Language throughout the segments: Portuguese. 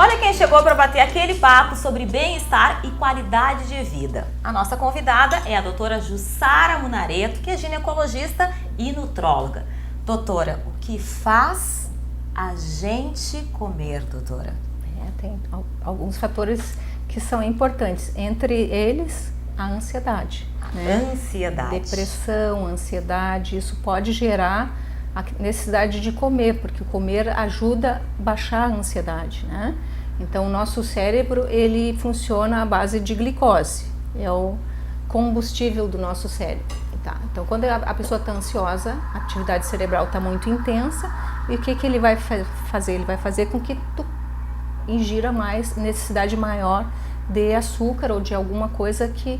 Olha quem chegou para bater aquele papo sobre bem-estar e qualidade de vida. A nossa convidada é a doutora Jussara Munareto, que é ginecologista e nutróloga. Doutora, o que faz a gente comer, doutora? Tem alguns fatores que são importantes, entre eles a ansiedade. Ansiedade. Depressão, ansiedade, isso pode gerar a necessidade de comer, porque o comer ajuda a baixar a ansiedade, né? Então o nosso cérebro, ele funciona à base de glicose, é o combustível do nosso cérebro. Tá? Então quando a pessoa está ansiosa, a atividade cerebral está muito intensa, e o que ele vai fazer? Ele vai fazer com que tu ingira mais, necessidade maior de açúcar ou de alguma coisa que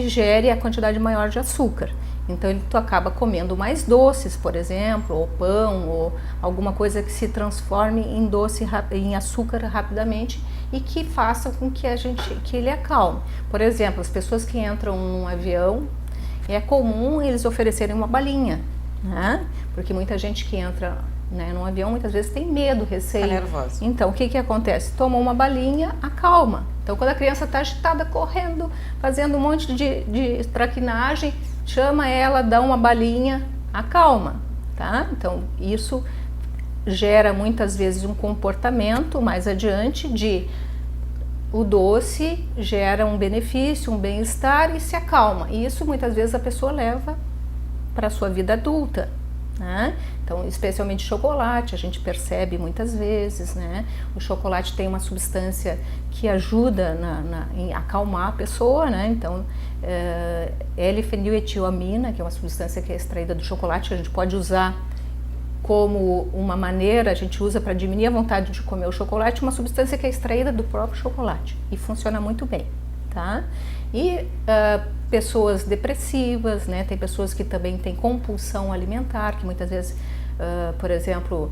gere a quantidade maior de açúcar. Então tu acaba comendo mais doces, por exemplo, ou pão, ou alguma coisa que se transforme em doce, em açúcar rapidamente e que faça com que ele acalme. Por exemplo, as pessoas que entram num avião, é comum eles oferecerem uma balinha, né? Porque muita gente que entra, né, num avião muitas vezes tem medo, receio. Tá nervosa. Então o que acontece? Tomou uma balinha, acalma. Então quando a criança está agitada, correndo, fazendo um monte de traquinagem, chama ela, dá uma balinha, acalma, tá? Então isso gera muitas vezes um comportamento mais adiante de o doce gera um benefício, um bem-estar e se acalma. E isso muitas vezes a pessoa leva para a sua vida adulta, né? Então, especialmente chocolate, a gente percebe muitas vezes, né? O chocolate tem uma substância que ajuda em acalmar a pessoa, né? Então, L-feniletilamina, que é uma substância que é extraída do chocolate, que a gente pode usar como uma maneira, a gente usa para diminuir a vontade de comer o chocolate, uma substância que é extraída do próprio chocolate e funciona muito bem, tá? E pessoas depressivas, né? Tem pessoas que também têm compulsão alimentar, que muitas vezes, por exemplo,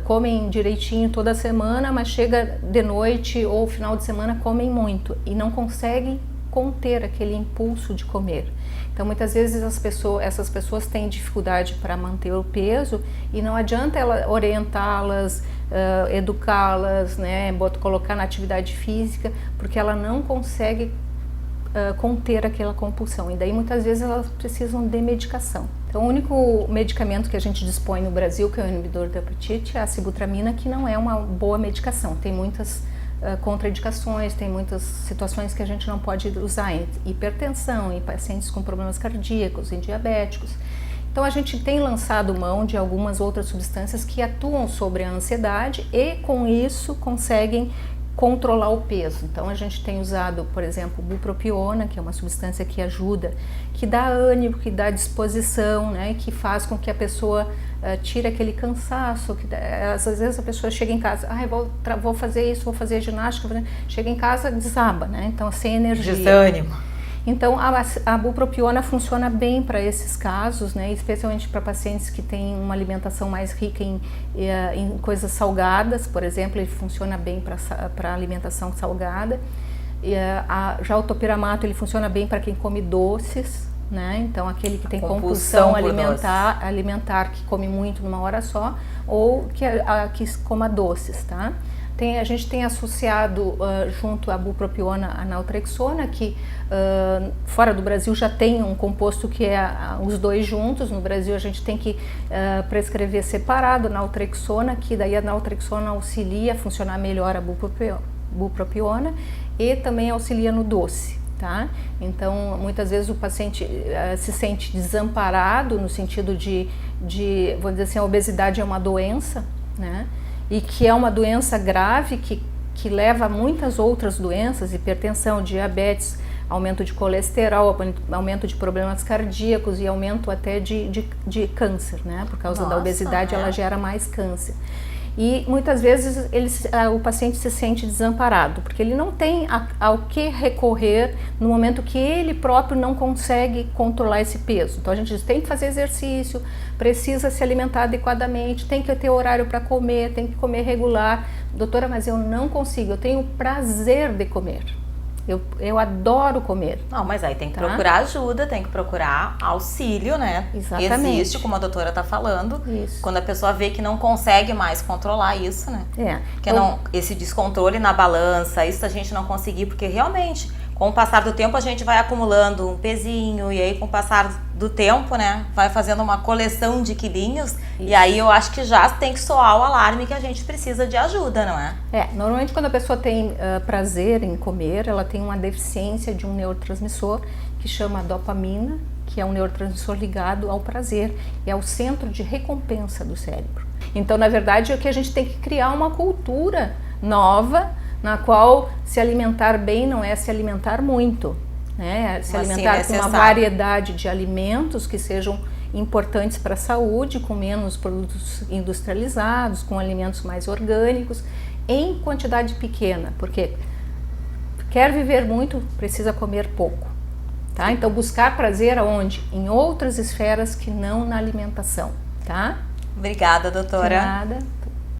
comem direitinho toda semana, mas chega de noite ou final de semana comem muito e não conseguem conter aquele impulso de comer. Então muitas vezes essas pessoas têm dificuldade para manter o peso e não adianta ela orientá-las, educá-las, né? Colocar na atividade física, porque ela não consegue conter aquela compulsão, e daí muitas vezes elas precisam de medicação. Então o único medicamento que a gente dispõe no Brasil, que é o inibidor do apetite, é a sibutramina, que não é uma boa medicação, tem muitas contraindicações, tem muitas situações que a gente não pode usar em hipertensão, em pacientes com problemas cardíacos, em diabéticos. Então a gente tem lançado mão de algumas outras substâncias que atuam sobre a ansiedade e com isso conseguem controlar o peso. Então a gente tem usado, por exemplo, bupropiona, que é uma substância que ajuda, que dá ânimo, que dá disposição, né, que faz com que a pessoa tire aquele cansaço, que às vezes a pessoa chega em casa, vou fazer isso, vou fazer ginástica, chega em casa, desaba, né, então sem energia. Desânimo. Então a bupropiona funciona bem para esses casos, né, especialmente para pacientes que têm uma alimentação mais rica em coisas salgadas, por exemplo, ele funciona bem para alimentação salgada. Já o topiramato, ele funciona bem para quem come doces, né? Então aquele que tem compulsão alimentar, que come muito numa hora só, ou que coma doces, tá? A gente tem associado junto à bupropiona a naltrexona, que fora do Brasil já tem um composto que é os dois juntos. No Brasil a gente tem que prescrever separado a naltrexona, que daí a naltrexona auxilia a funcionar melhor a bupropiona e também auxilia no doce, tá? Então muitas vezes o paciente se sente desamparado no sentido de, vou dizer assim, a obesidade é uma doença, né? E que é uma doença grave que leva a muitas outras doenças, hipertensão, diabetes, aumento de colesterol, aumento de problemas cardíacos e aumento até de câncer, né? Por causa da obesidade, ela gera mais câncer. E muitas vezes o paciente se sente desamparado, porque ele não tem ao que recorrer no momento que ele próprio não consegue controlar esse peso. Então a gente diz, tem que fazer exercício, precisa se alimentar adequadamente, tem que ter horário para comer, tem que comer regular. Doutora, mas eu não consigo, eu tenho prazer de comer. Eu adoro comer. Não, mas aí tem que Tá? procurar ajuda, tem que procurar auxílio, né? Exatamente. Existe, como a doutora tá falando, Isso. quando a pessoa vê que não consegue mais controlar isso, né? Porque Então, esse descontrole na balança, isso a gente não conseguir, porque realmente, com o passar do tempo, a gente vai acumulando um pezinho, e aí com o passar do tempo, né, vai fazendo uma coleção de quilinhos, e aí eu acho que já tem que soar o alarme que a gente precisa de ajuda, não é? Normalmente quando a pessoa tem prazer em comer, ela tem uma deficiência de um neurotransmissor que chama dopamina, que é um neurotransmissor ligado ao prazer, é o centro de recompensa do cérebro. Então, na verdade, é que a gente tem que criar uma cultura nova, na qual se alimentar bem não é se alimentar muito, né? Se alimentar com uma variedade de alimentos que sejam importantes para a saúde, com menos produtos industrializados, com alimentos mais orgânicos, em quantidade pequena, porque quer viver muito, precisa comer pouco, tá? Então buscar prazer aonde? Em outras esferas que não na alimentação, tá? Obrigada, doutora. De nada.